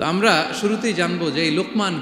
তো আমরা শুরুতেই জানবো যে এই লোকমান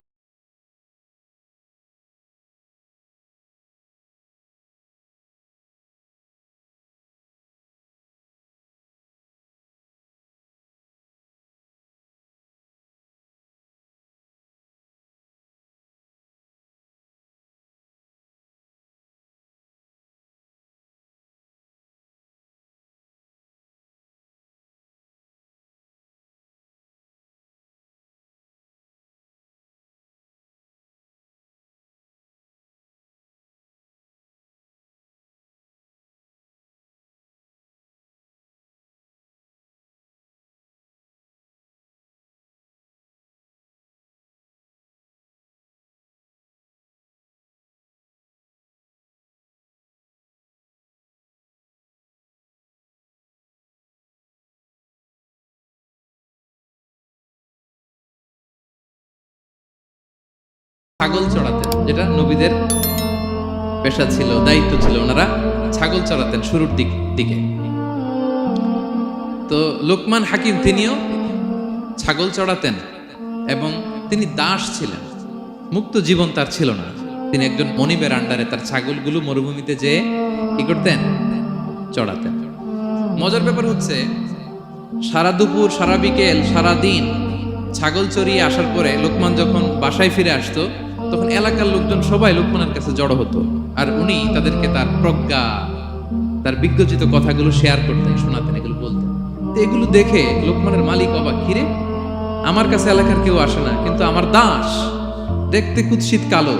ছাগল চড়াতেন, যেটা নবীদের পেশা ছিল, দায়িত্ব ছিল। ওনারা ছাগল চড়াতেন শুরুর দিকে। তো লোকমান হাকিম তিনিও ছাগল চড়াতেন এবং তিনি দাস ছিলেন, মুক্ত জীবন তার ছিল না। তিনি একজন মনিবের আন্ডারে তার ছাগলগুলো মরুভূমিতে যেয়ে কি করতেন? চড়াতেন। মজার ব্যাপার হচ্ছে, সারা দুপুর, সারা বিকেল, সারা দিন ছাগল চড়িয়ে আসার পরে লোকমান যখন বাসায় ফিরে আসতো, তখন এলাকার লোকজন সবাই লোকমানের কাছে জড়ো হতো, আর উনি তাদেরকে তার প্রজ্ঞা, তার বিজ্ঞচিত কথাগুলো শেয়ার করতেন, শোনাতেন, এগুলো বলতেন। তো এগুলো দেখে লোকমানের মালিক অবাক, কিরে, আমার কাছে এলাকার কেউ আসে না, কিন্তু আমার দাস দেখতে কুৎসিত কালো,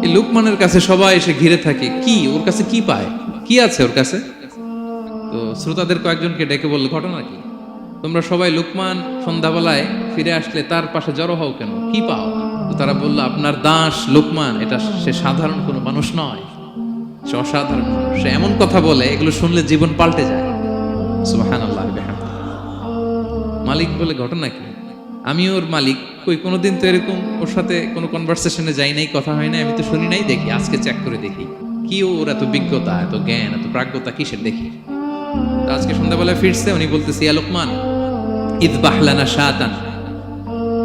এই লোকমানের কাছে সবাই এসে ঘিরে থাকে, কি ওর কাছে কি পায়, কি আছে ওর কাছে? তো শ্রোতাদের কয়েকজনকে ডেকে বলল, ঘটনা কি? তোমরা সবাই লোকমান সন্ধ্যাবেলায় ফিরে আসলে তার পাশে জড়ো হও কেন, কি পাও? তো তারা বলল, আপনার দাস লোকমান, এটা সে সাধারণ কোনো মানুষ নয়, সে অসাধারণ মানুষ। সে এমন কথা বলে, এগুলো শুনলে জীবন পাল্টে যায়। সুবহানাল্লাহ। মালিক বলে, ঘটনা কি? আমি ওর মালিক, কই কোনোদিন তো এরকম ওর সাথে কোনো কনভারসেশনে যাই নাই, কথা হয় নাই, আমি তো শুনি নাই, দেখি আজকে চেক করে দেখি কি ওর এত বিজ্ঞতা, এত জ্ঞান, এত প্রাজ্ঞতা কিসের, দেখি। তো আজকে সন্ধ্যাবেলায় ফিরছে, উনি বলতেছে, ইয়া লোকমান, ইযবাহ লানা শাতান,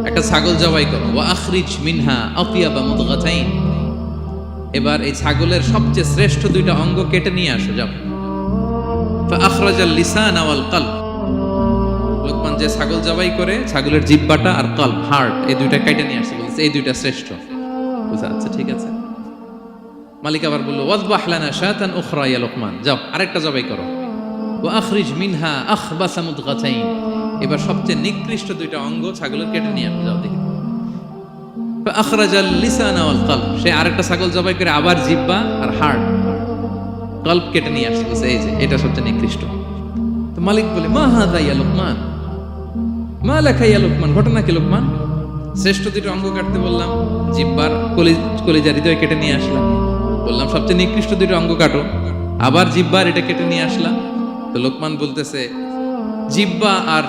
একটা ছাগল জবাই করো, ওয়া আখরিজ মিনহা আতিয়াবা মুদগাতাইন, এবার এই ছাগলের সবচেয়ে শ্রেষ্ঠ দুইটা অঙ্গ কেটে নিয়ে আসো, যাও। ফাআখরাজাল লিসানা ওয়াল কলব, লোকমান যে ছাগল জবাই করে, ছাগলের জিহ্বাটা আর কলব, হার্ট, এই দুইটা কেটে নিয়ে আসছে, বলছে এই দুইটা শ্রেষ্ঠ। বুঝা যাচ্ছে? ঠিক আছে। মালিক আবার বলল, ওয়াযবাহ লানা শাতান উখরা ইয়া লোকমান, যাও আরেকটা জবাই করো, ওয়া আখরিজ মিনহা আখবাসা মুদগাতাইন, এবার সবচেয়ে নিকৃষ্ট দুইটা অঙ্গ ছাগলের কেটে নিয়ে আসো, যাও দেখি। ফাআখরাজাল লিসানা ওয়াল কলব, সে আরেকটা ছাগল জবাই করে আবার জিহ্বা আর হার্ট, কলব কেটে নিয়ে আসছে, বলছে এই যে এটা সবচেয়ে নিকৃষ্ট। তো মালিক বলে, মা হাযা ইয়া লোকমান, মা লাকা ইয়া লোকমান, ঘটনা কি লোকমান? শ্রেষ্ঠ দুটো অঙ্গ কাটতে বললাম, জিহ্বার কলিজা হৃদয় কেটে নিয়ে আসলাম, বললাম সবচেয়ে নিকৃষ্ট দুটো অঙ্গ কাটো, আবার জিহ্বার এটা কেটে নিয়ে আসলাম। তো লোকমান বলতেছে, জিহ্বা আর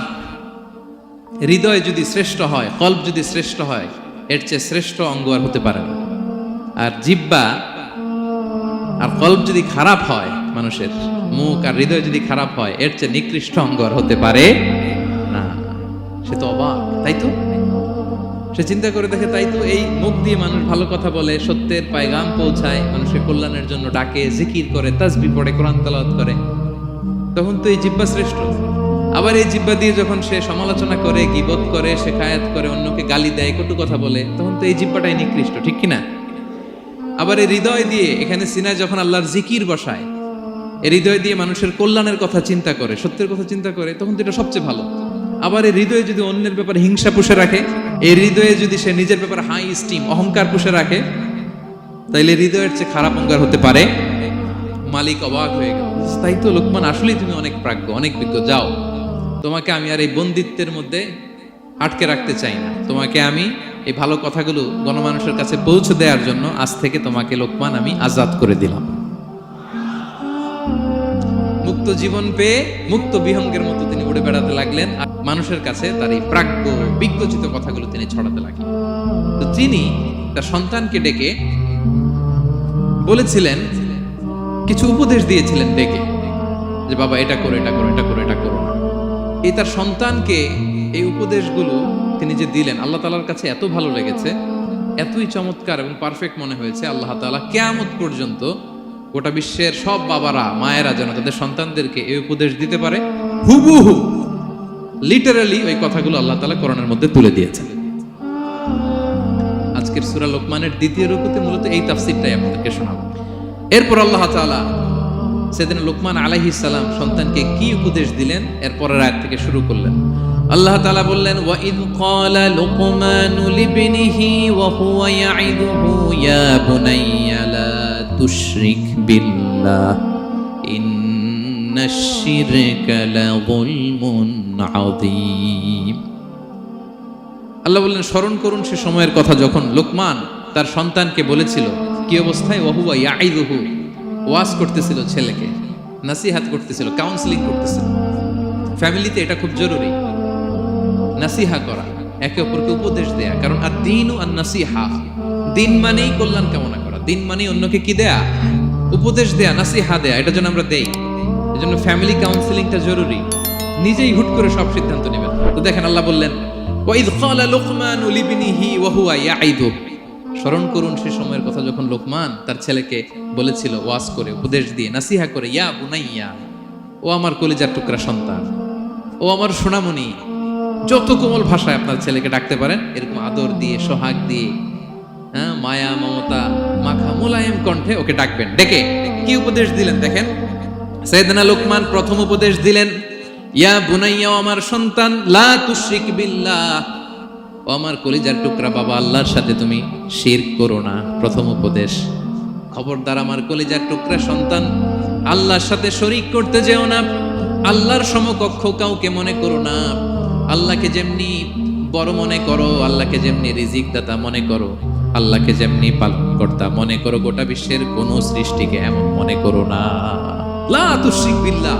হৃদয় যদি শ্রেষ্ঠ হয়, কলব যদি শ্রেষ্ঠ হয়, এর চেয়ে শ্রেষ্ঠ অঙ্গ আর হতে পারে না। আর জিহ্বা আর কলব যদি খারাপ হয়, মানুষের মুখ আর হৃদয় যদি খারাপ হয়, এর চেয়ে নিকৃষ্ট অঙ্গ আর হতে পারে না। সে তো অবাক, তাই তো? সে চিন্তা করে দেখে, তাই তো, এই মুখ দিয়ে মানুষ ভালো কথা বলে, সত্যের পায়গাম পৌঁছায়, মানুষের কল্যাণের জন্য ডাকে, জিকির করে, তাসবিহ পড়ে, কোরআন তেলাওয়াত করে, তখন তো এই জিহ্বা শ্রেষ্ঠ। আবার এই জিহ্বা দিয়ে যখন সে সমালোচনা করে, গীবত করে, শেখায়াত করে, অন্যকে গালি দেয়, কটু কথা বলে, তখন তো এই জিহ্বাটাই নিকৃষ্ট, ঠিক কিনা? আবার এই হৃদয় দিয়ে, এখানে সিনায় যখন আল্লাহর জিকির বসায়, এই হৃদয় দিয়ে মানুষের কল্যাণের কথা চিন্তা করে, সত্যের কথা চিন্তা করে, তখন তো এটা সবচেয়ে ভালো। আবার এই হৃদয়ে যদি অন্যের ব্যাপারে হিংসা পুষে রাখে, এই হৃদয়ে যদি সে নিজের ব্যাপারে হাই স্টিম, অহংকার পুষে রাখে, তাইলে হৃদয়ের চেয়ে খারাপ অঙ্গার হতে পারে। মালিক অবাক হয়ে গেল, তাই তো লোকমান, আসলেই তুমি অনেক প্রাজ্ঞ, অনেক বিজ্ঞ, যাও, তোমাকে আমি আর এই বন্দিত্বের মধ্যে আটকে রাখতে চাই না, তোমাকে আমি এই ভালো কথাগুলো গণমানুষের কাছে পৌঁছে দেওয়ার জন্য আজ থেকে তোমাকে লোকমান আমি আজাদ করে দিলাম। মুক্ত জীবন পেয়ে মুক্ত বিহঙ্গের মতো তিনি উড়ে বেড়াতে লাগলেন, আর মানুষের কাছে তার এই প্রাজ্ঞ বিজ্ঞচিত কথাগুলো তিনি ছড়াতে লাগলেন। তো তিনি তার সন্তানকে ডেকে বলেছিলেন, কিছু উপদেশ দিয়েছিলেন ডেকে, যে বাবা এটা করো, এটা করো, এটা করো, এটা করো না। এই তার সন্তানকে এই উপদেশগুলো তিনি যে দিলেন আল্লাহ তাআলার কাছে এত ভালো লেগেছে, এতই চমৎকার এবং পারফেক্ট মনে হয়েছে, আল্লাহ তাআলা কিয়ামত পর্যন্ত গোটা বিশ্বের সব বাবারা মায়েরা যেন তাদের সন্তানদেরকে এই উপদেশ দিতে পারে, হুবহু লিটারালি ওই কথাগুলো আল্লাহ তাআলা কোরআনের মধ্যে তুলে দিয়েছেন। আজকের সূরা লোকমানের দ্বিতীয় রুকুতে মূলত এই তাফসীরটাই আপনাদেরকে শোনাবো। এরপর আল্লাহ তাআলা সেদিন লোকমান আলাইহিস সালাম সন্তানকে কি উপদেশ দিলেন এরপরের আয়াত থেকে শুরু করলেন। আল্লাহ তাআলা বললেন, ওয়া ইয ক্বালা লুকমানু লিবনিহি ওয়া হুয়া ইয়াইদুহু ইয়া বুনাইয়া লা তুশরিক বিল্লাহ ইন্নাশ শিরকা লাযুলমুন আযীম। আল্লাহ বললেন, স্মরণ করুন সে সময়ের কথা যখন লোকমান তার সন্তানকে বলেছিল, কি অবস্থায়? ওয়া হুয়া ইয়াইদুহু, ওয়াজ করতেছিল, ছেলেকে নাসিহাত করতেছিল, কাউন্সেলিং করতেছিল। ফ্যামিলিতে এটা খুব জরুরি, নাসিহা করা, একে অপরকে উপদেশ দেয়া। কারণ আদ-দীনু আন-নাসিহা, দিন মানেই কল্যাণ কামনা করা, দিন মানেই অন্যকে কি দেয়া? উপদেশ দেয়া, নাসিহা দেয়া। এটা যেন আমরা দেই, এজন্য ফ্যামিলি কাউন্সেলিংটা জরুরি। নিজেই হুট করে সব সিদ্ধান্ত নেবেন। তো দেখেন আল্লাহ বললেন, ওয়া ইয ক্বালা লুকমানু লিবনিহি ওয়া হুয়া ইয়াইদুহু, স্মরণ করুন সে সময়ের কথা যখন লোকমান তার ছেলেকে বলেছিল, ওয়াজ করে, উপদেশ দিয়ে, নাসিহা করে, ইয়া বুনাইয়া, ও আমার কলিজার টুকরা সন্তান, ও আমার সোনামণি। যত কোমল ভাষায় আপনার ছেলেকে ডাকতে পারেন, এরকম আদর দিয়ে, সোহাগ দিয়ে, মায়া মমতা মাখা মোলায়েম কণ্ঠে ওকে ডাকবেন। ডেকে কি উপদেশ দিলেন দেখেন। সাইয়েদনা লোকমান প্রথম উপদেশ দিলেন, ইয়া বুনাইয়া, আমার সন্তান, লা তুশরিক বিল্লাহ, ও আমার কলিজার টুকরা বাবা, আল্লাহর সাথে তুমি শিরক করো না। প্রথম উপদেশ, খবরদার আমার কলিজার টুকরা সন্তান, আল্লাহর সাথে শরীক করতে যেও না, আল্লাহর সমকক্ষ কাউকে মনে করো না। আল্লাহকে যেমনি বড় মনে করো, আল্লাহকে যেমনি রিজিক দাতা মনে করো, আল্লাহকে যেমনি পালনকর্তা মনে করো, গোটা বিশ্বের কোন সৃষ্টিকে এমন মনে করো না। লা তুশরিক বিল্লাহ,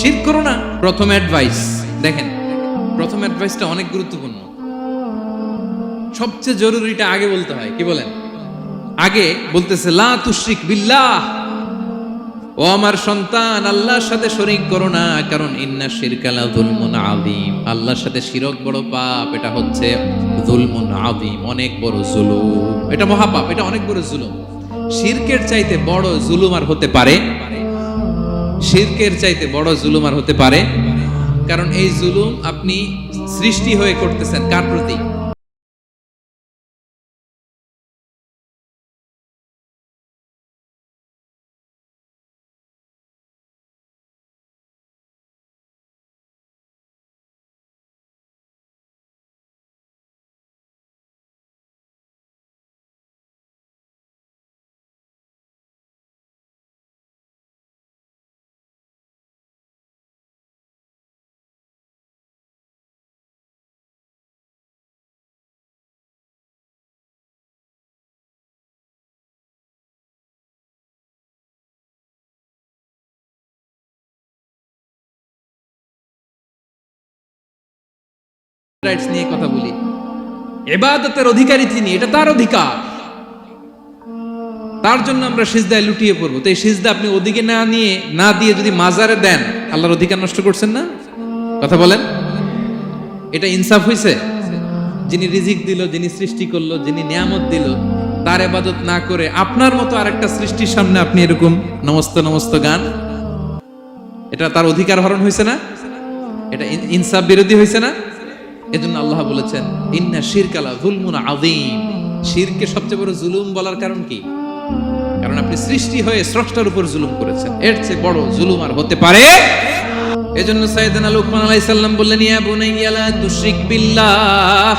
শিরক করো না। প্রথম অ্যাডভাইস দেখেন, প্রথম অ্যাডভাইসটা অনেক গুরুত্বপূর্ণ। সবচেয়ে জরুরিটা আগে বলতে হয়। কি বলেন? আগে বলতেছে, লা তুশরিক বিল্লাহ, ও আমার সন্তান, আল্লাহর সাথে শরীক করো না, কারণ ইন্নাশ শিরকা লাযুলমুন আযীম, আল্লাহর সাথে শিরক বড় পাপ। এটা হচ্ছে যুলমুন আযীম, অনেক বড় জুলুম। এটা মহাপাপ, এটা অনেক বড় জুলুম। শিরকের চাইতে বড় জুলুম আর হতে পারে? শিরকের চাইতে বড় জুলুম আর হতে পারে? কারণ এই জুলুম আপনি সৃষ্টি হয়ে করতেছেন কার প্রতি? রাইটস নিয়ে কথা বলি। ইবাদতের অধিকারী তিনি, এটা তার অধিকার, তার জন্য আমরা সিজদায় লুটিয়ে পড়বো। তো এই সিজদা আপনি ওদিকে না দিয়ে যদি মাজারে দেন, আল্লাহর অধিকার নষ্ট করছেন না? কথা বলেন, এটা ইনসাফ হইছে? যিনি রিজিক দিল, যিনি সৃষ্টি করলো, যিনি নিয়ামত দিল, তার ইবাদত না করে আপনার মতো আরেকটা সৃষ্টির সামনে আপনি এরকম নমস্ত নমস্ত গান, এটা তার অধিকার হরণ হয়েছে না? এটা ইনসাফ বিরোধী হয়েছে না? এজন্য আল্লাহ বলেছেন, ইন্না শিরকা লাযুলমুন আযীম, শিরকে সবচেয়ে বড় জুলুম বলার কারণ কি? কারণ আপনি সৃষ্টি হয়ে স্রষ্টার উপর জুলুম করেছেন। এর চেয়ে বড় জুলুম আর হতে পারে? এজন্য সাইয়েদনা লোকমান আলাইহিস সালাম বললেন, ইয়া বুনাইয়া লা তুশরিক বিল্লাহ,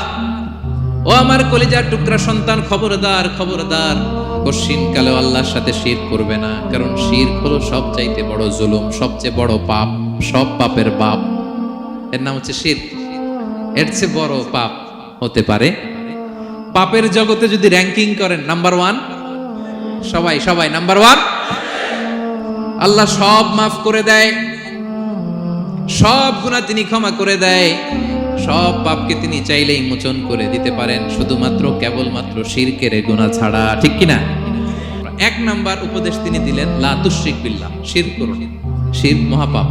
ও আমার কলিজার টুকরা সন্তান, খবরদার খবরদার, কশিন কালে আল্লাহর সাথে শিরক করবে না। কারণ শিরক হলো সবচাইতে বড় জুলুম, সবচেয়ে বড় পাপ, সব পাপের বাপ, এর নাম হচ্ছে শিরক। এর চেয়ে বড় পাপ হতে পারে? পাপের জগতে যদি র্যাঙ্কিং করেন, নাম্বার 1 সবাই নাম্বার 1। আল্লাহ সব মাফ করে দেয়, সব গুনাহ তিনি ক্ষমা করে দেয়, সব পাপকে তিনি চাইলেই মোচন করে দিতে পারেন, শুধুমাত্র কেবলমাত্র শিরকের গুনাহ ছাড়া। ঠিক কিনা? 1 নাম্বার উপদেশ তিনি দিলেন, লা তুশরিক বিল্লাহ, শিরক করুন, শিরক মহাপাপ।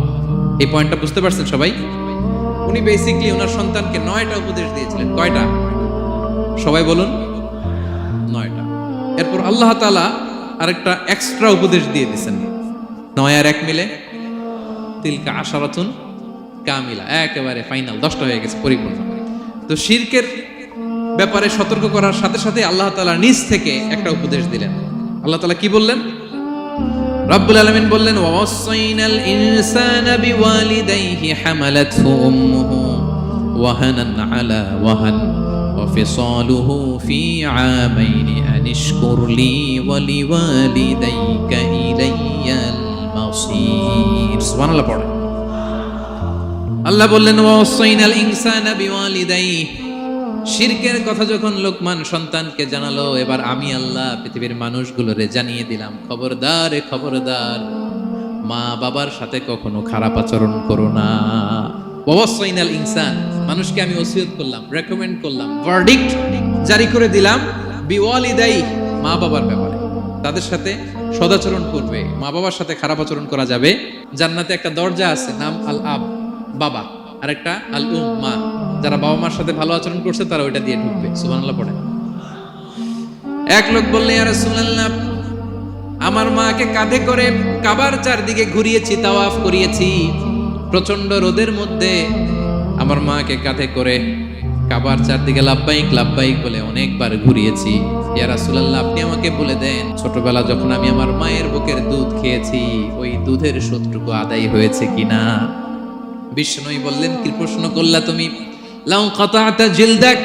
এই পয়েন্টটা বুঝতে পারছেন সবাই? উনি বেসিক্যালি ওনার সন্তানকে 9টা উপদেশ দিয়েছিলেন। কয়টা? সবাই বলুন। 9টা। এরপর আল্লাহ তাআলা আরেকটা এক্সট্রা উপদেশ দিয়ে দিয়েছেন। 9 আর 1 মিলে তিলকা আশারাতুন কামিলা, একেবারে ফাইনাল 10টা হয়ে গেছে, পরিপূর্ণ। তো শিরকের ব্যাপারে সতর্ক করার সাথে সাথে আল্লাহ তাআলা নিজ থেকে একটা উপদেশ দিলেন। আল্লাহ তাআলা কি বললেন? রব্বুল আলামিন বললেন, ওয়াসাইনাল ইনসানা বিওয়ালিদাইহি হামালাতহু উম্মুহু ওয়াহানান আলা ওয়াহান ওয়া ফিসালুহু ফি আমাইনি আনিশকুর লি ওয়া লিওয়ালিদাইকা ইলাইয়াল মাসির। সুবহানাল্লাহ পড়ে। আল্লাহ বললেন, ওয়াসাইনাল ইনসানা বিওয়ালিদাইহি। শিরকের কথা যখন লোকমান সন্তানকে জানালো, এবার আমি আল্লাহ পৃথিবীর মানুষগুলোরে জানিয়ে দিলাম, খবরদার খবরদার, মা বাবার সাথে কখনো খারাপ আচরণ করো না। ওয়াসাইনাল ইনসান, মানুষকে আমি ওসিয়ত করলাম, রেকমেন্ড করলাম, ভার্ডিক্ট জারি করে দিলাম, বিওয়ালিদাই, মা বাবার ব্যাপারে তাদের সাথে সদাচরণ করবে। মা বাবার সাথে খারাপ আচরণ করা যাবে। জান্নাতে একটা দরজা আছে, নাম আল আব, বাবা, আর একটা আল উম, মা। যারা বাবা মার সাথে ভালো আচরণ করছে তারা ওইটা দিয়ে ঢুকবে। সুবহানাল্লাহ পড়ে। এক লোক বললে, ইয়া রাসূলুল্লাহ, আমার মাকে কাঁধে করে কাবার চারদিকে ঘুরিয়েছি, তাওয়াফ করিয়েছি, প্রচন্ড রোদের মধ্যে আমার মাকে কাঁধে করে কাবার চারদিকে লাব্বাইক লাব্বাইক বলে অনেকবার ঘুরিয়েছি। ইয়া রাসূলুল্লাহ, আপনি আমাকে বলে দেন, ছোটবেলা যখন আমি আমার মায়ের বুকের দুধ খেয়েছি, ওই দুধের সুদটুকু আদায় হয়েছে কিনা? বিষ্ণুই বললেন, কি প্রশ্ন করলা তুমি? লাউ কাতাতা জিলদাক,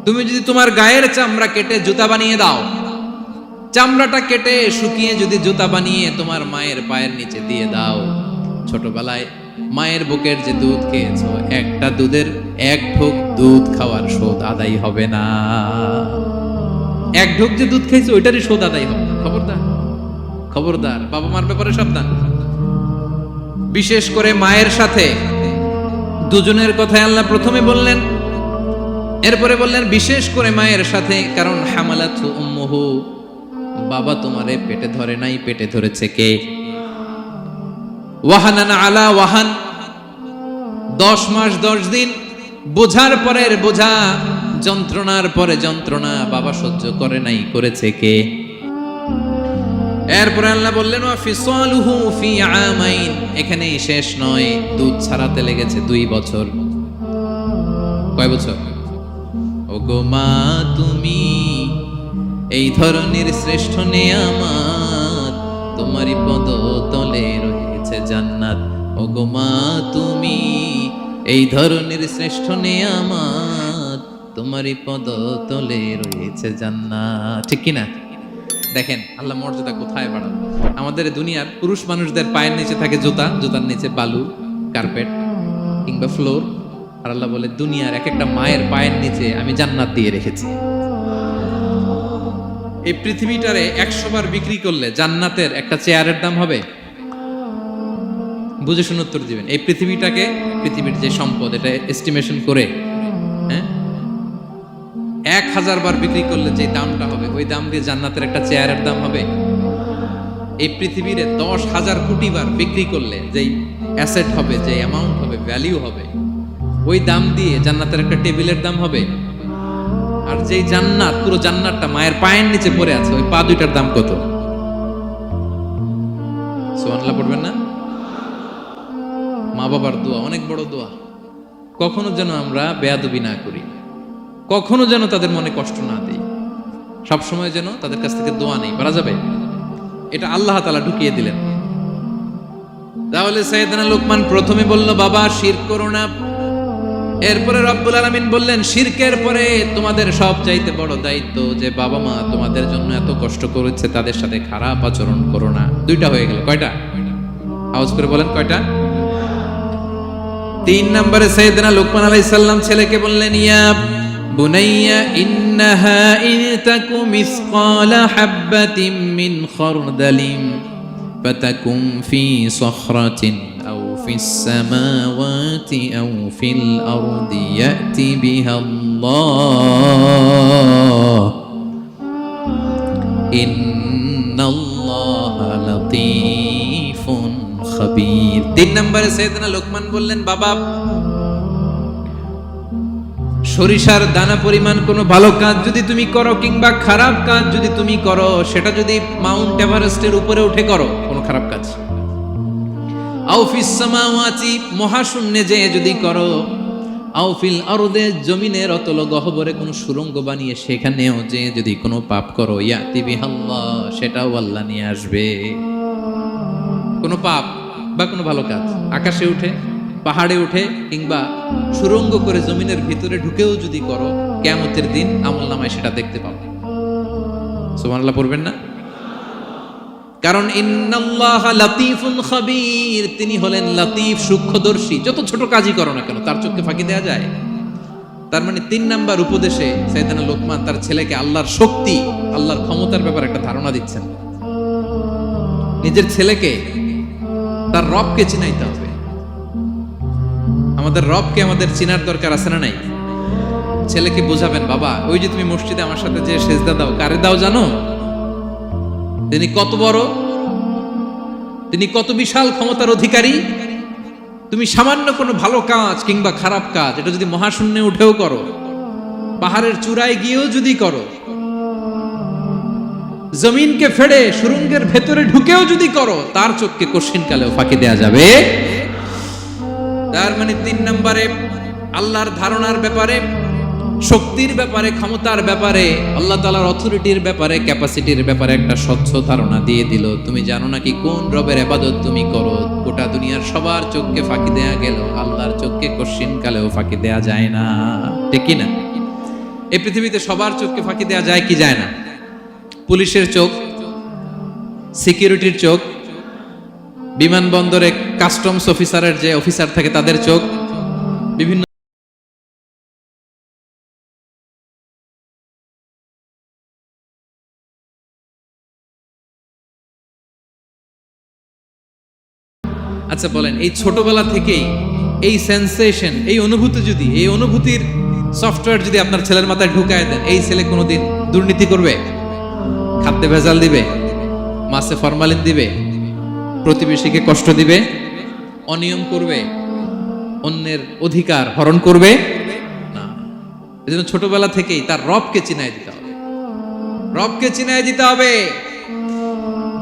তুমি যদি তোমার গায়ের চামড়া কেটে জুতা বানিয়ে দাও, চামড়াটা কেটে শুকিয়ে যদি জুতা বানিয়ে তোমার মায়ের পায়ের নিচে দিয়ে দাও, ছোটবেলায় মায়ের বুকের যে দুধ খেয়েছো, একটা দুধের 1 ঢোক দুধ খাওয়ার শোধ আদায় হবে না। 1 ঢোক যে দুধ খেয়েছো ওইটারই শোধ আদায় হবে না। খবরদার খবরদার, বাবা মার ব্যাপারে সাবধান। বিশেষ করে মায়ের সাথে দুজনের কথাই আল্লাহ প্রথমে বললেন, এরপরে বললেন বিশেষ করে মায়ের সাথে, কারণ হামালাতহু উম্মুহু, বাবা তোমারে পেটে ধরে নাই, পেটে ধরেছে কে? ওয়াহানান আলা ওয়াহান, 10 মাস 10 দিন বোঝার পরের বোঝা, যন্ত্রণার পরে যন্ত্রণা বাবা সহ্য করে নাই, করেছে কে? এরপরে আল্লাহ বললেন, ওয়া ফিসালুহু ফি আমাইন, এখানেই শেষ নয়, দুধ ছাড়াতে লেগেছে 2 বছর। কয় বছর? ওগো মা, তুমি এই ধরনের শ্রেষ্ঠ নেয়ামত, তোমারই পদতলে রয়েছে জান্নাত। ওগো মা, তুমি এই ধরনের শ্রেষ্ঠ নেয়ামত, তোমারই পদতলে রয়েছে জান্নাত। ঠিক কি না? দেখেন আল্লাহ মর্যাদা কোথায় বাড়ান। আমাদের দুনিয়ার পুরুষ মানুষদের পায়ের নিচে থাকে জুতা, জুতার নিচে বালু, কার্পেট কিংবা ফ্লোর। আর আল্লাহ বলে, দুনিয়ার এক একটা মায়ের পায়ের নিচে আমি জান্নাত দিয়ে রেখেছি। এই পৃথিবীটারে 100 বার বিক্রি করলে জান্নাতের একটা চেয়ারের দাম হবে? বুঝে শুনে উত্তর দিবেন। এই পৃথিবীটাকে, পৃথিবীর যে সম্পদ, এটা এস্টিমেশন করে, হ্যাঁ, 1000 বার বিক্রি করলে যে দামটা হবে, ওই দাম দিয়ে জান্নাতের একটা চেয়ারের দাম হবে? এই পৃথিবীর 10,000 কোটি বার বিক্রি করলে যেই অ্যাসেট হবে, যে অ্যামাউন্ট হবে, ভ্যালিউ হবে, ওই দাম দিয়ে জান্নাতের একটা টেবিলের দাম হবে? আর যেই জান্নাত, পুরো জান্নাতটা মায়ের পায়ের নিচে পড়ে আছে, ওই পা দুইটার দাম কত? সুবহানাল্লাহ পড়বেন না? মা বাবার দোয়া অনেক বড় দোয়া। কখনো যেন আমরা বেয়াদবি না করি, কখনো যেন তাদের মনে কষ্ট না দেই, সবসময় যেন তাদের কাছ থেকে দোয়া নেই। পারা যাবে? এটা আল্লাহ তাআলা ঢুকিয়ে দিলেন। তাহলে সাইয়েদনা লোকমান প্রথমে বলল, বাবা শিরক করো না। এরপরে রব্বুল আলামিন বললেন, শিরকের পরে তোমাদের সবচাইতে বড় দায়িত্ব, যে বাবা মা তোমাদের জন্য এত কষ্ট করেছে, তাদের সাথে খারাপ আচরণ করো না। 2টা হয়ে গেল। কয়টা? আওয়াজ করে বলেন, কয়টা? 3 নম্বরে সাইয়েদনা লোকমান আলাইহিস সালাম ছেলেকে বললেন, ইয়া বুনাইয়া ইন্নাহা ইন তাকু মিসকালা হাববাতিন মিন খারদালিন ফাতাকুম ফি সখরাতিন আও ফিস সামাওয়াতি আও ফিল আরদি ইয়াতি বিহাল্লাহ ইন্নাল্লাহা লাতীফুন খাবীর। 3 নম্বরে সাইয়েদনা লোকমান বললেন, বাবা সরিষার দানা পরিমাণ কোনো ভালো কাজ যদি তুমি করো কিংবা খারাপ কাজ যদি তুমি করো, সেটা যদি মাউন্ট এভারেস্টের উপরে উঠে করো কোনো খারাপ কাজ, আউফিস সামাওয়াতি মহাশূন্যে যে যদি করো, আউফিল আরদে জমিনের অতল গহ্বরে কোনো সুড়ঙ্গ বানিয়ে সেখানেও যে যদি কোনো পাপ করো, ইয়াতি বিহাল্লাহ, সেটাও আল্লাহ নিয়ে আসবে। কোনো পাপ বা কোনো ভালো কাজ আকাশে উঠে, পাহাড়ে উঠে কিংবা সুড়ঙ্গ করে জমিনের ভিতরে ঢুকেও যদি করো, কিয়ামতের দিন আমলনামায় সেটা দেখতে পাবে। সুবহানাল্লাহ পড়বেন না? কারণ ইন্নাল্লাহা লাতীফুন খাবীর, তিনি হলেন লতিফ, সূক্ষ্মদর্শী। যত ছোট কাজই করো না কেন তার চোখে ফাঁকি দেয়া যায়। তার মানে 3 নাম্বার উপদেশে সাইয়েদনা লোকমান তার ছেলেকে আল্লাহর শক্তি, আল্লাহর ক্ষমতার ব্যাপারে একটা ধারণা দিচ্ছেন। নিজের ছেলেকে তার রবকে চিনাইতে হবে। আমাদের রবকে আমাদের চিনার দরকার আছে না নাই? ছেলেকে বোঝাবেন, বাবা ওই যে তুমি মসজিদে আমার সাথে যে সেজদা দাও, কারে দাও জানো? তিনি কত বড়, তিনি কত বিশাল ক্ষমতার অধিকারী। তুমি সামান্য কোনো ভালো কাজ কিংবা খারাপ কাজ এটা যদি মহাশূন্যে উঠেও করো, পাহাড়ের চূড়ায় গিয়েও যদি করো, জমিনকে ফেড়ে সুড়ঙ্গের ভেতরে ঢুকেও যদি করো, তার চোখকে কঠিনকালেও ফাঁকি দেয়া যাবে। তার মানে 3 নম্বরে আল্লাহর ধারণার ব্যাপারে, শক্তির ব্যাপারে, ক্ষমতার ব্যাপারে, আল্লাহ তাআলার অথরিটির ব্যাপারে, ক্যাপাসিটির ব্যাপারে একটা স্বচ্ছ ধারণা দিয়ে দিল। তুমি জানো নাকি কোন রবের ইবাদত তুমি করো? গোটা দুনিয়ার সবার চোখকে ফাঁকি দেয়া গেল, আল্লাহর চোখকে কঠিনকালেও ফাঁকি দেয়া যায় না, ঠিক কি না? এই পৃথিবীতে সবার চোখকে ফাঁকি দেয়া যায় কি যায় না? পুলিশের চোখ, সিকিউরিটির চোখ, বিমানবন্দরে কাস্টমস অফিসারের যে অফিসার থাকে তাদের চোখ, বিভিন্ন আচ্ছা বলেন, এই ছোটবেলা থেকেই এই সেন্সেশন, এই অনুভূতি যদি, এই অনুভূতির সফটওয়্যার যদি আপনার ছেলের মাথায় ঢুকায় দেন, এই ছেলে কোনোদিন দুর্নীতি করবে? খাদ্যে ভেজাল দিবে? মাছে ফরমালিন দিবে? প্রতিবেশীকে কষ্ট দিবে? অনিয়ম করবে? অন্যের অধিকার হরণ করবে না। এজন্য ছোটবেলা থেকেই তার রবকে চিনায় দিতে হবে, রবকে চিনায় দিতে হবে।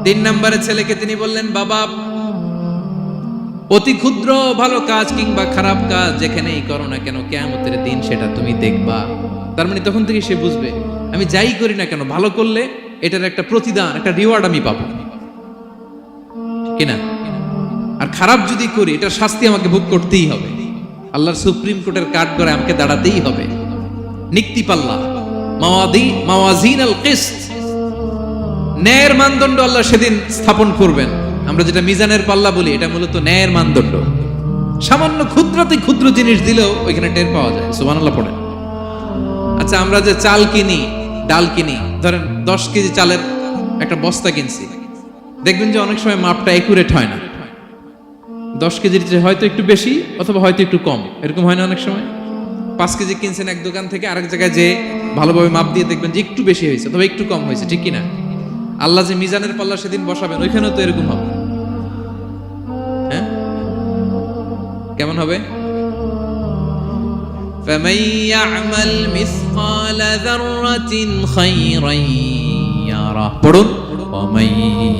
3 নম্বরে ছেলেকে তিনি বললেন, বাবা অতি ক্ষুদ্র ভালো কাজ কিংবা খারাপ কাজ যেখানেই করো না কেন, কিয়ামতের দিন সেটা তুমি দেখবা। তার মানে তখন থেকে সে বুঝবে আমি যাই করি না কেন, ভালো করলে এটার একটা প্রতিদান, একটা রিওয়ার্ড আমি পাবো, কিনা? আর খারাপ যদি করি এটার শাস্তি আমাকে ভোগ করতেই হবে। আল্লাহর সুপ্রিম কোর্টের কাঠ করে আমাকে দাঁড়াতেই হবে। নিক্তি পাল্লা, মাওয়াজিন আল কিসত, ন্যায়ের মানদণ্ড আল্লাহ সেদিন স্থাপন করবেন। আমরা যেটা মিজানের পাল্লা বলি, এটা মূলত ন্যায়ের মানদণ্ড। সামান্য ক্ষুদ্রাতি ক্ষুদ্র জিনিস দিলেও ওইখানে টের পাওয়া যায়। সুবহানাল্লাহ পড়েন। আচ্ছা, আমরা যে চাল কিনি, ডাল কিনি, ধরেন 10 কেজি চালের একটা বস্তা কিনছি, দেখবেন যে অনেক সময় মাপটা একুরেট হয় না। 10 কেজির চেয়ে হয়তো একটু বেশি অথবা হয়তো একটু কম, এরকম হয় না অনেক সময়? 5 কেজি কিনছেন এক দোকান থেকে, আরেক জায়গায় যে ভালোভাবে মাপ দিয়ে দেখবেন যে একটু বেশি হয়েছে অথবা একটু কম হয়েছে, ঠিক কিনা? আল্লাহ যে মিজানের পাল্লা সেদিন বসাবেন, ওইখানেও তো এরকম হবে। হ্যাঁ, কেমন হবে? فَمَن يَعْمَلْ مِثْقَالَ ذَرَّةٍ خَيْرًا يَرَهُ, পড়ুন, وَمَن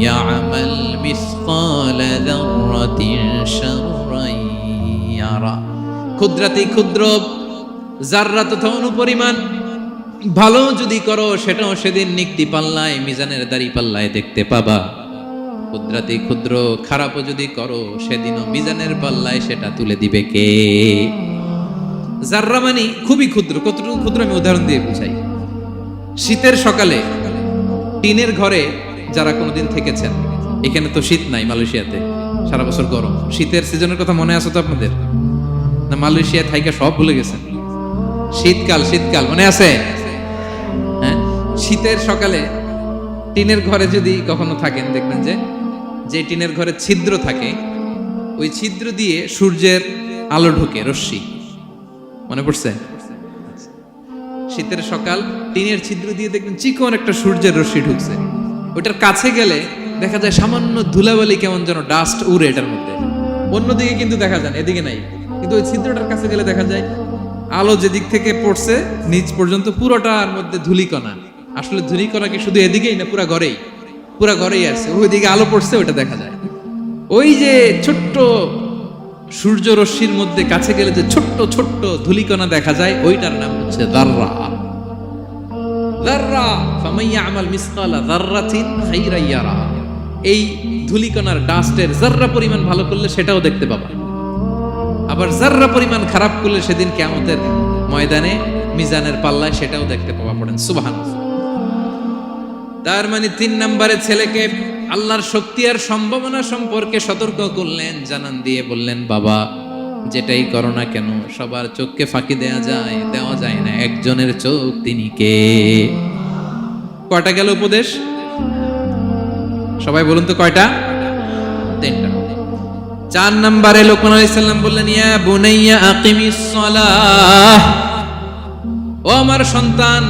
يَعْمَلْ مِثْقَالَ ذَرَّةٍ شَرًّا يَرَهُ। ক্ষুদ্রাতি ক্ষুদ্র জাররা তথা অনুপরিমাণ ভালো যদি করো, সেটাও সেদিন নিক্তি পাল্লায়, মিজানের দাড়ি পাল্লায় দেখতে পাবা। ক্ষুদ্রাতি ক্ষুদ্র খারাপও যদি করো, সেদিনও মিজানের পাল্লায় সেটা তুলে দিবে কে? জাররা মানে খুবই ক্ষুদ্র। কতটুকু ক্ষুদ্র আমি উদাহরণ দিয়ে বুঝাই। শীতের সকালে টিনের ঘরে যারা কোনোদিন থেকেছেন, এখানে তো শীত নাই, মালয়েশিয়াতে সারা বছর গরম। শীতের সিজনের কথা মনে আছে তো আপনাদের? না মালয়েশিয়া থাইকা সব ভুলে গেছেন? শীতকাল, শীতকাল মনে আছে? হ্যাঁ, শীতের সকালে টিনের ঘরে যদি কখনো থাকেন, দেখবেন যে টিনের ঘরে ছিদ্র থাকে, ওই ছিদ্র দিয়ে সূর্যের আলো ঢুকে, রশ্মি। মনে পড়ছে? শীতের সকাল, টিনের ছিদ্র দিয়ে দেখবেন চিকন একটা সূর্যের রশ্মি ঢুকছে। ওটার কাছে গেলে দেখা যায় সামান্য ধুলাবালি, কেমন যেন ডাস্ট উড়ে এটার মধ্যে। অন্যদিকে কিন্তু দেখা যায় না, এদিকে নাই, কিন্তু ওই ছিদ্রটার কাছে গেলে দেখা যায় আলো যেদিক থেকে পড়ছে নিচ পর্যন্ত পুরোটার মধ্যে ধূলিকণা। আসলে ধূলিকণা কি শুধু এদিকেই না, পুরা ঘরেই আছে। ওইদিকে আলো পড়ছে, ওইটা দেখা যায়। ওই যে ছোট্ট সূর্য রশ্মির মধ্যে কাছে গেলে যে ছোট্ট ছোট্ট ধূলিকণা দেখা যায়, ওইটার নাম হচ্ছে যাররা। যাররা ফামাইয়া আমাল মিসকালা যাররাতিন খাইরান ইয়ারা। এই ধূলিকণার ডাস্টের যাররা পরিমাণ ভালো করলে সেটাও দেখতে পাবা, আবার যাররা পরিমাণ খারাপ করলে সেদিন কিয়ামতের ময়দানে মিজানের পাল্লায় সেটাও দেখতে পাবা। পড়েন সুবহানাল্লাহ। তার মানে 3 নম্বরে ছেলেকে আল্লাহর শক্তি আর সম্ভাবনা সম্পর্কে সতর্ক করলেন, জানান দিয়ে বললেন, বাবা যেটাই করো না কেন সবার চোখকে ফাঁকি দেওয়া যায় না, একজনের চোখ তিনি কে? কয়টা গেল উপদেশ? সবাই বলুন তো কয়টা? 3টা। 4 নম্বরে লোকমান আলাইহিস সালাম বললেন, ইয়া বুনাইয়া আকিমিস সালাহ, ও আমার সন্তান,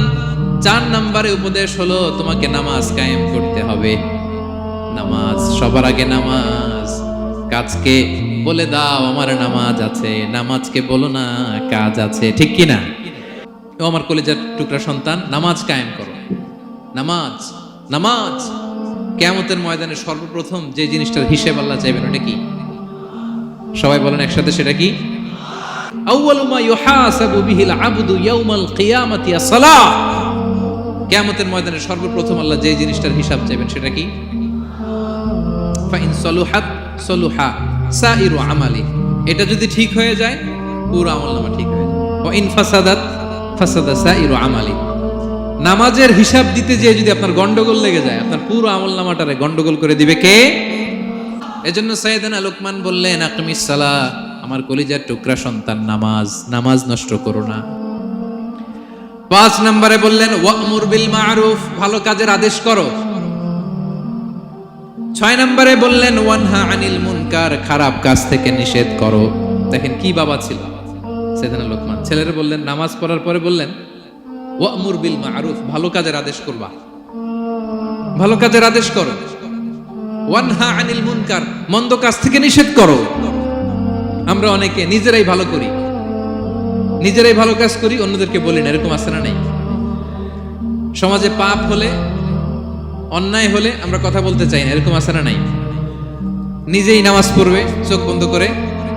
4 নম্বরে উপদেশ হলো তোমাকে নামাজ কায়েম করতে হবে। নামাজ, সবার আগে নামাজ। কাজকে বলে দাও আমার নামাজ আছে, নামাজকে বলো না কাজ আছে, ঠিক কি না? ও আমার কলিজার টুকরা সন্তান, নামাজ কায়েম করো। নামাজ নামাজ কিয়ামতের ময়দানে সর্বপ্রথম যে জিনিসটার হিসেব আল্লাহ চাইবেন ওটা কি? সবাই বলেন একসাথে, সেটা কি? আউয়ালু মা ইউহাসাবু বিহিল আবদু ইয়াউমাল কিয়ামাতি as-সালাহ। কিয়ামতের ময়দানে সর্বপ্রথম আল্লাহ যে জিনিসটার হিসাব চাইবেন সেটা কি? ফা ইন সালুহাত সালুহা সাইরু আমালি। এটা যদি ঠিক হয়ে যায় পুরো আমলনামা ঠিক হয়ে যায়। ওয়া ইন ফাসাদাত ফাসাদা সাইরু আমালি। নামাজের হিসাব দিতে যে যদি আপনার গন্ডগোল লেগে যায়, আপনার পুরো আমলনামাটারে গন্ডগোল করে দিবে কে? এজন্য সাইয়েদনা লোকমান বললেন, আকিমিস সালাহ, আমার কলিজার টুকরা সন্তান, নামাজ নষ্ট করো না। 5 নম্বরে বললেন, ওয়া'মুর বিল মা'রুফ, ভালো কাজের আদেশ করো। 6 নম্বরে বললেন, ওয়ানহা আনিল মুনকার, খারাপ কাজ থেকে নিষেধ করো। দেখেন কি বাবা ছিল সাইয়েদনা লোকমান। ছেলেরা বললেন, নামাজ পড়ার পরে বললেন, ওয়া'মুর বিল মা'রুফ, ভালো কাজের আদেশ করবা, ভালো কাজের আদেশ করো। ওয়ানহা আনিল মুনকার, মন্দ কাজ থেকে নিষেধ করো। আমরা অনেকে নিজেরাই ভালো করি, নিজেরাই ভালো কাজ করি, অন্যদেরকে বলি না, এরকম আছে না নাই? সমাজে পাপ হলে, অন্যায় হলে আমরা কথা বলতে চাই না, এরকম আছে না নাই? নিজেই নামাজ পড়বে, চোখ বন্ধ করে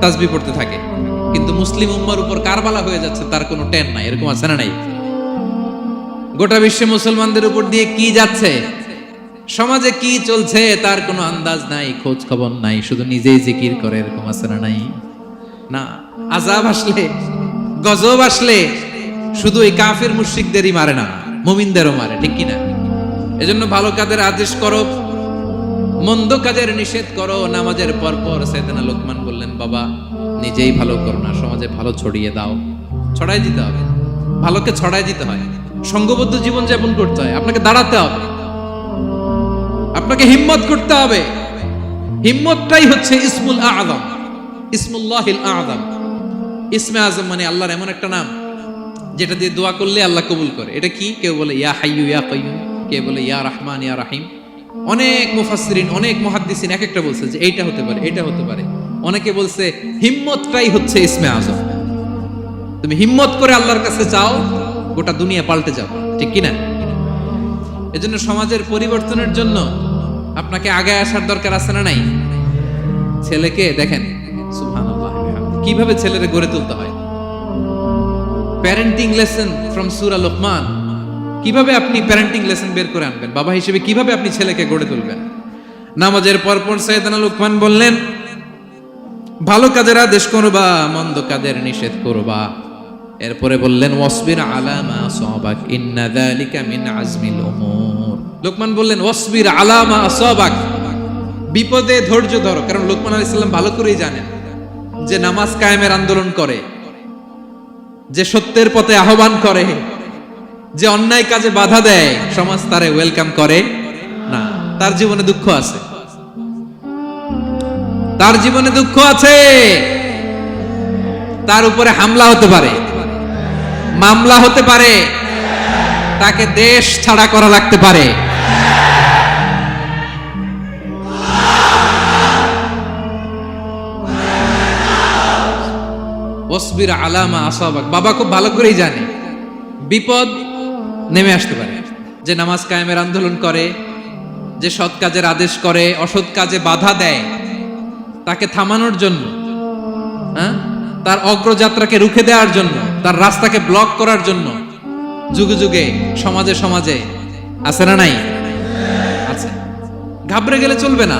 তাসবিহ পড়তে থাকে, কিন্তু মুসলিম উম্মার উপর কারবালা হয়ে যাচ্ছে, তার কোনো টেন নাই, এরকম আছে না নাই? গোটা বিশ্বে মুসলমানদের উপর দিয়ে কি যাচ্ছে, সমাজে কি চলছে তার কোনো আন্দাজ নাই, খোঁজ খবর নাই, শুধু নিজেই জিকির করে, এরকম আছে না নাই? না, আযাব আসলে, গজব আসলে শুধু এই কাফের মুশরিকদেরই মারে না, মুমিনদেরও মারে, ঠিক কি না? এজন্য ভালো কাজের আদেশ করো, মন্দ কাজের নিষেধ করো। নামাজের পর সাইয়েদনা লোকমান বললেন, বাবা নিজেই ভালো করো না, সমাজে ভালো ছড়িয়ে দাও, ছড়াই দিতে হবে, ভালোকে ছড়াই দিতে হয়, সংঘবদ্ধ জীবন যাপন করতে হয়, আপনাকে দাঁড়াতে হবে, আপনাকে হিম্মত করতে হবে। হিম্মতটাই হচ্ছে ইসমুল আযম, ইসমুল্লাহিল আযম। ইসমে আযম মানে আল্লাহর এমন একটা নাম যেটা দিয়ে দোয়া করলে আল্লাহ কবুল করে। এটা কি? কেউ বলে ইয়া হাইয়ু ইয়া কাইয়ুম, কেউ বলে ইয়া রহমান ইয়া রাহিম। অনেক মুফাসসিরিন, অনেক মুহাদ্দিসিন এক একটা বলছে যে এইটা হতে পারে, এটা হতে পারে। অনেকে বলছে হিম্মতটাই হচ্ছে ইসমে আযম। তুমি হিম্মত করে আল্লাহর কাছে চাও, গোটা দুনিয়া পাল্টে যাবে, ঠিক কি না? এজন্য সমাজের পরিবর্তনের জন্য আপনাকে আগে আসার দরকার আছে না নাই? ছেলেকে দেখেন, সুবহানাল্লাহ, কিভাবে ছেলেরে গড়ে তুলতে হয়। প্যারেন্টিং লেসন ফ্রম সূরা লোকমান, কিভাবে আপনি প্যারেন্টিং লেসন বের করে আনবেন, বাবা হিসেবে কিভাবে আপনি ছেলেকে গড়ে তুলবেন। নামাজের পরপর সাইয়েদনা লোকমান বললেন, ভালো কাজের আদেশ করবা, মন্দ কাজের নিষেধ করবা। এরপরে বললেন, ওয়াসবির আলা মা আসাবাক ইন্না যালিকা মিন আজমিল উমুর। লোকমান বললেন, ওয়াসবির আলা মা আসাবাক, বিপদে ধৈর্য ধরো। কারণ লোকমান আলাইহিস সালাম ভালো করেই জানেন যে নামাজ কায়েমের আন্দোলন করে, যে সত্যের পথে আহ্বান করে, যে অন্যায় কাজে বাধা দেয়, সমাজ তারে ওয়েলকাম করে না। তার জীবনে দুঃখ আছে, তার জীবনে দুঃখ আছে, তার উপরে হামলা হতে পারে, মামলা হতে পারে, তাকে দেশ ছাড়া করা লাগতে পারে। ওয়াসবির আলা মা আসাবাক। বাবা খুব ভালো করেই জানে বিপদ নেমে আসতে পারে। যে নামাজ কায়েমের আন্দোলন করে, যে সৎ কাজের আদেশ করে, অসৎ কাজে বাধা দেয়, তাকে থামানোর জন্য, হ্যাঁ, তার অগ্রযাত্রাকে রুখে দেওয়ার জন্য, তার রাস্তাকে ব্লক করার জন্য যুগে যুগে সমাজে সমাজে আছে না নাই? আছে। ঘাবড়ে গেলে চলবে না।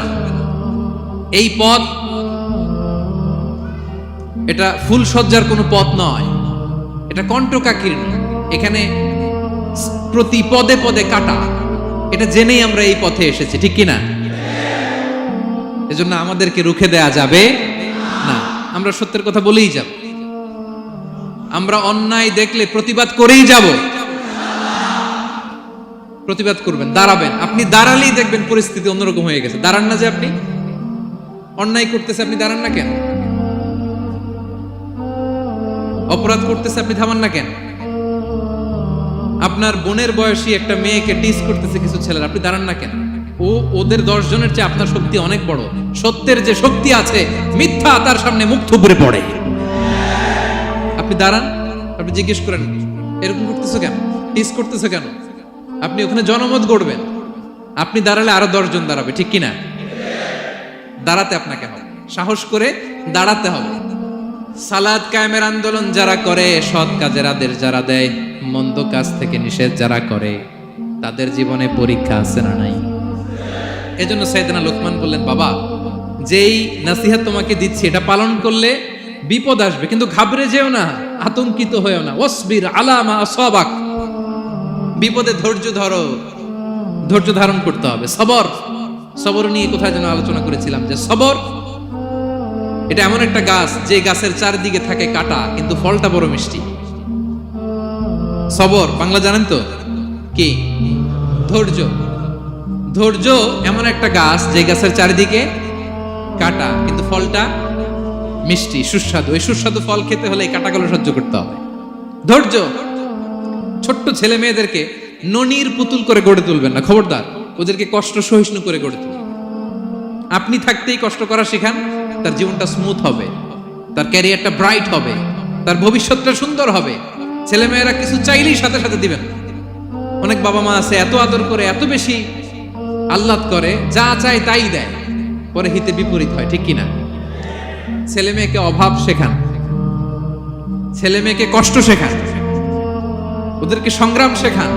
এই পথ এটা ফুল সজ্জার কোনো পথ নয়, এটা কণ্টকাকীর্ণ। এখানে প্রতি পদে পদে কাটা। এটা জেনেই আমরা এই পথে এসেছি, ঠিক কিনা? এজন্য আমাদেরকে রুখে দেয়া যাবে না। আমরা সত্যের কথা বলেই যাব। আমরা অন্যায় দেখলে প্রতিবাদ করেই যাব। প্রতিবাদ করবেন, দাঁড়াবেন। আপনি দাঁড়ালেই দেখবেন পরিস্থিতি অন্যরকম হয়ে গেছে। দাঁড়ান না, যে আপনি অন্যায় করতেছে, আপনি দাঁড়ান না কেন? অপরাধ করতেছে, আপনি থামান না কেন? আপনার বোনের বয়সী একটা মেয়েকে টিস করতেছে কিছু ছেলেরা, আপনি দাঁড়ান না কেন? ওদের 10 জনের চেয়ে আপনার শক্তি অনেক বড়। সত্যের যে শক্তি আছে, মিথ্যা তার সামনে মুখ থুবড়ে পড়ে। আপনি দাঁড়ান, আপনি জিজ্ঞেস করেন এরকম করতেছো কেন, টিস করতেছো কেন? আপনি ওখানে জনমত গড়বেন। আপনি দাঁড়ালে আরো 10 জন দাঁড়াবে, ঠিক কিনা? দাঁড়াতে আপনাকে হবে, সাহস করে দাঁড়াতে হবে। সালাত কায়েমের আন্দোলন যারা করে, সৎ কাজের আদেশ যারা দেয়, মন্দ কাজ থেকে নিষেধ যারা করে, তাদের জীবনে পরীক্ষা আছে না নাই? এজন্য সাইয়েদনা লোকমান বললেন, বাবা, যেই নসিহত তোমাকে দিচ্ছি এটা পালন করলে বিপদ আসবে, কিন্তু ঘাবড়ে যেও না, আতঙ্কিত হয়েও না। ওয়াসবির আলা মা আসাবাক। বিপদে ধৈর্য ধরো, ধৈর্য ধারণ করতে হবে। সবর, সবর নিয়ে কোথায় যেন আলোচনা করেছিলাম, যে সবর এটা এমন একটা গাছ, যে গাছের চারদিকে থাকে কাটা, কিন্তু ফলটা বড় মিষ্টি। সবর বাংলা জানেন তো কি? ধৈর্য। ধৈর্য এমন একটা গাছ, যে গাছের চারিদিকে কাটা, কিন্তু ফলটা মিষ্টি, সুস্বাদু। এই সুস্বাদু ফল খেতে হলে এই কাটাগুলো সহ্য করতে হবে। ধৈর্য। ছোট্ট ছেলে মেয়েদেরকে ননির পুতুল করে গড়ে তুলবেন না, খবরদার। ওদেরকে কষ্ট সহিষ্ণু করে গড়ে তুলবেন। আপনি থাকতেই কষ্ট করা শেখান, তার জীবনটা স্মুথ হবে, তার ক্যারিয়ারটা ব্রাইট হবে, তার ভবিষ্যৎটা সুন্দর হবে। ছেলেমেয়েরা কিছু চাইলেই সাথে সাথে দিবেন। অনেক বাবা মা আছে এত আদর করে, এত বেশি আহ্লাদ করে, যা চায় তাই দেয়, পরে হিতে বিপরীত হয়, ঠিক কিনা? ছেলে মেয়েকে অভাব শেখান, ছেলে মেয়েকে কষ্ট শেখান, ওদেরকে সংগ্রাম শেখান,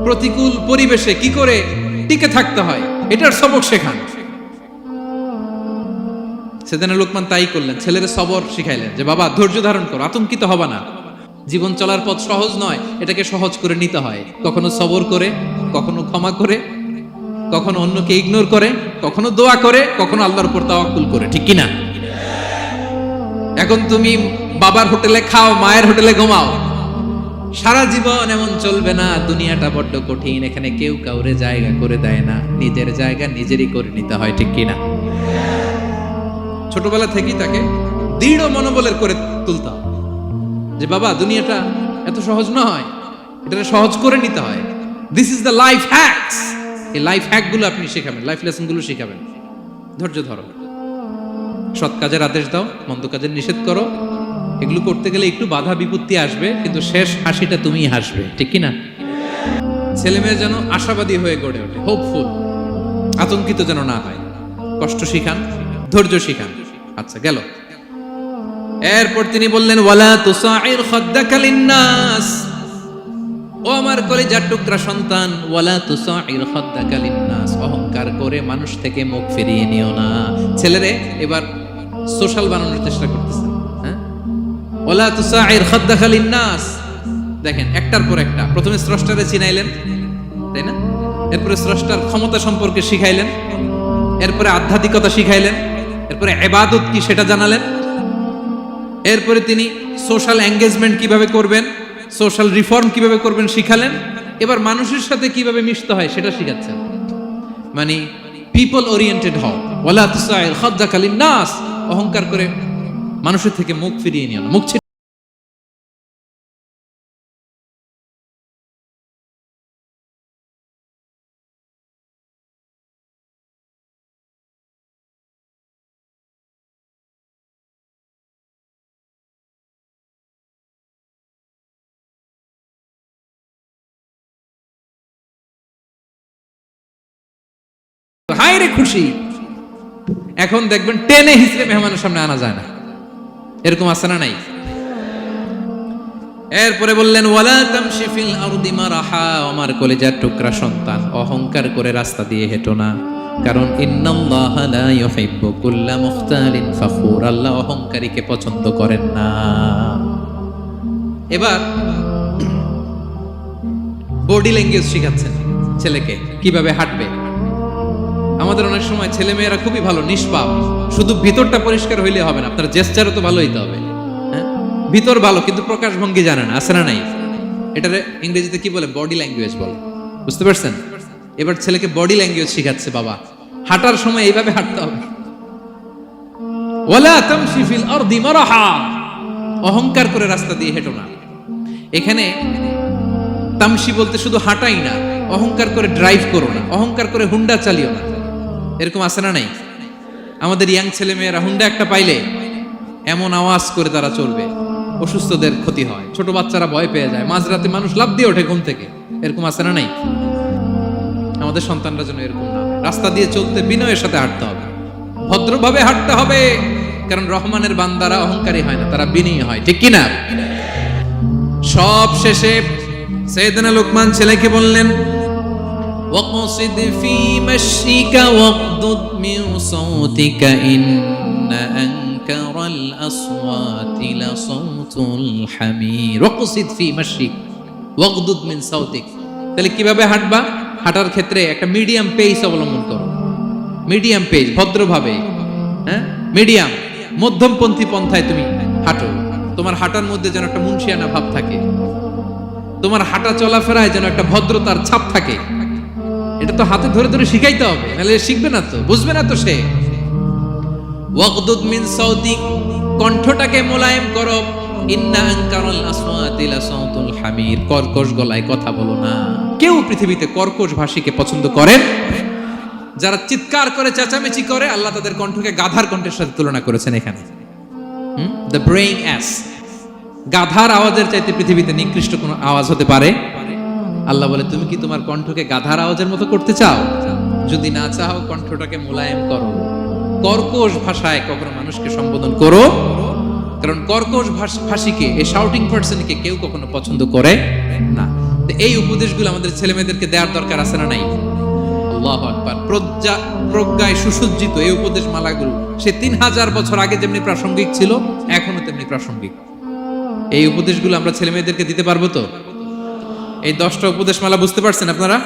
প্রতিকূল পরিবেশে কি করে টিকে থাকতে হয় এটার সবক শেখান। সেদিন লোকমান তাই করলেন, ছেলেদের সবর শিখাইলেন, যে বাবা ধৈর্য ধারণ করো, আতঙ্কিত হবা না। জীবন চলার পথ সহজ নয়, এটাকে সহজ করে নিতে হয়। কখনো সবর করে, কখনো ক্ষমা করে, কখনো অন্যকে ইগনোর করে, কখনো দোয়া করে, কখনো আল্লাহর উপর তাওয়াক্কুল করে, ঠিক কিনা? এখন তুমি বাবার হোটেলে খাও, মায়ের হোটেলে ঘুমাও, সারা জীবন এমন চলবে না। দুনিয়াটা বড্ড কঠিন, এখানে কেউ কাউরে জায়গা করে দেয় না, নিজের জায়গা নিজেরই করে নিতে হয়, ঠিক কিনা? ছোটবেলা থেকেই তাকে দৃঢ় মনোবলের করে তুলতাম, যে বাবা দুনিয়াটা এত সহজ নয়, এটা সহজ করে নিতে হয়। This is the life hacks. এই লাইফ হ্যাক গুলো আপনি শেখাবেন, লাইফ লেসন গুলো শেখাবেন। ধৈর্য ধরো, সৎ কাজের আদেশ দাও, মন্দ কাজের নিষেধ করো। এগুলো করতে গেলে একটু বাধা বিপত্তি আসবে, কিন্তু শেষ হাসিটা তুমিই হাসবে, ঠিক কিনা? ছেলে মেয়ে যেন আশাবাদী হয়ে গড়ে ওঠে, হোপফুল, আতঙ্কিত যেন না হয়। কষ্ট শিখান, ধৈর্য শিখান। আচ্ছা, গেল। এরপর তিনি বললেন, ওয়ালা তুসাইর খাদ্দাকা লিন্নাস। ও আমার কলিজার টুকরা সন্তান, ওয়ালা তুসাইর খাদ্দাকা লিন্নাস। অহংকার করে মানুষ থেকে মুখ ফিরিয়ে নিও না। ছেলেরে এবার সোশ্যাল বানানোর চেষ্টা করতেছে। হ্যাঁ, ওয়ালা তুসাইর খাদ্দাকা লিন্নাস। দেখেন, একটার পর একটা। প্রথমে স্রষ্টারে চিনাইলেন, তাই না? এরপরে স্রষ্টার ক্ষমতা সম্পর্কে শিখাইলেন, এরপরে আধ্যাত্মিকতা শিখাইলেন, এরপরে ইবাদত কি সেটা জানালেন, এরপরে তিনি সোশ্যাল এঙ্গেজমেন্ট কিভাবে করবেন, সোশ্যাল রিফর্ম কিভাবে করবেন শিখালেন। এবার মানুষের সাথে কিভাবে মিশতে হয় সেটা শিখাচ্ছেন। মানে পিপল ওরিয়েন্টেড হও। ওয়ালা তুসাইর খাদ্দাকা লিন্নাস। অহংকার করে মানুষের থেকে মুখ ফিরিয়ে নিও না, মুখ হায় রে খুশি। এখন দেখবেন টেনে হিসেবে মেহমানের সামনে আনা যায় না, এরকম আছে না নাই? এরপরে বললেন ওয়ালা তামশি ফিল আরদি মারাহা, আমার কলিজার টুকরা সন্তান, অহংকার করে রাস্তা দিয়ে হেঁটো না, কারণ ইন্নাল্লাহা লা ইউহিব্বু কুল্লা মুখতালিন ফাখুর, আল্লাহ অহংকারীকে পছন্দ করেন না। এবার বডি ল্যাঙ্গুয়েজ শিখাচ্ছেন ছেলেকে কিভাবে হাঁটবে। আমাদের অনেক সময় ছেলে মেয়েরা খুবই ভালো, নিষ্পাপ, শুধু ভিতরটা পরিষ্কার হইলে হবে না, আপনার জেস্টারও তো ভালো হইতে হবে। হ্যাঁ, ভিতর ভালো কিন্তু প্রকাশ ভঙ্গি জানেন, আছে না নাই? এটারে ইংরেজিতে কি বলে? বডি ল্যাঙ্গুয়েজ বলে, বুঝতে পারছেন? এবার ছেলেকে বডি ল্যাঙ্গুয়েজ শিখাচ্ছে বাবা, হাঁটার সময় এইভাবে হাঁটতে হবে। ওয়ালা তামশি ফিল আরদি মারাহা, অহংকার করে রাস্তা দিয়ে হেঁটো না। এখানে তামশি বলতে শুধু হাঁটাই না, অহংকার করে ড্রাইভ করো না, অহংকার করে হুন্ডা চালিও না। এরকম আছে না নাই? আমাদের ইয়াং ছেলে মেয়েরা হুন্ডা একটা পাইলে এমন আওয়াজ করে তারা চলবে, অসুস্থদের ক্ষতি হয়, ছোট বাচ্চারা ভয় পেয়ে যায়, মাঝরাতে মানুষ লাফ দিয়ে ওঠে ঘুম থেকে। এরকম আছে না নাই? আমাদের সন্তানরা যেন এরকম না হয়। রাস্তা দিয়ে চলতে বিনয়ের সাথে হাঁটতে হবে, ভদ্রভাবে হাঁটতে হবে, কারণ রহমানের বান্দারা অহংকারী হয় না, তারা বিনয়ী হয়, ঠিক কিনা? সব শেষে সাইয়েদনা লোকমান ছেলেকে বললেন ওয়াকসিদ ফি মাশিকা ওয়াগদুদ মিন সাওতিকা ইন্না আনকারাল আসওয়াতি লাসাউতুল হামির। ওয়াকসিদ ফি মাশিক ওয়াগদুদ মিন সাওতিক, তাহলে কিভাবে হাঁটবা? হাঁটার ক্ষেত্রে একটা মিডিয়াম পেস অবলম্বন করো, মিডিয়াম পেস, ভদ্রভাবে, হ্যাঁ, মিডিয়াম মধ্যমপন্থী পন্থায় তুমি হাঁটো। তোমার হাঁটার মধ্যে যেন একটা মুনশিয়ানা ভাব থাকে, তোমার হাঁটা চলাফেরায় যেন একটা ভদ্রতার ছাপ থাকে। এটা তো হাতে ধরে ধরে শিখাইতে হবে, নাহলে শিখবে না তো, বুঝবে না তো সে। ওয়াগদুদ মিন সাওতিক, কণ্ঠটাকে মোলায়েম করো। ইন্না আনকারাল আসওয়াতি লাসাউতুল হামির, কর্কশ গলায় কথা বলো না। কেউ পৃথিবীতে কর্কশ ভাষীকে পছন্দ করেন? যারা চিৎকার করে চেঁচামেচি করে, আল্লাহ তাদের কণ্ঠকে গাধার কণ্ঠের সাথে তুলনা করেছেন এখানে। দ্য ব্রেইং অ্যাস, গাধার আওয়াজের চাইতে পৃথিবীতে নিকৃষ্ট কোন আওয়াজ হতে পারে? আল্লাহ বলে তুমি কি তোমার কণ্ঠকে গাধার আওয়াজের মতো করতে চাও? যদি না চাও, কণ্ঠটাকে মোলায়েম করো, কর্কশ ভাষায় কখনো মানুষকে সম্বোধন করো, কারণ কর্কশ ভাষীকে, এই শাউটিং পারসনকে কেউ কখনো পছন্দ করে না। তো এই উপদেশগুলো আমাদের ছেলে মেয়েদেরকে দেওয়ার দরকার আছে না নাই? আল্লাহু আকবার। প্রজ্ঞায় সুসজ্জিত এই উপদেশ মালাগুলো সে 3000 বছর আগে যেমনি প্রাসঙ্গিক ছিল, এখনো তেমনি প্রাসঙ্গিক। এই উপদেশগুলো আমরা ছেলে মেয়েদেরকে দিতে পারবো তো? এই 10টা উপদেশ মালা বুঝতে পারছেন আপনারা?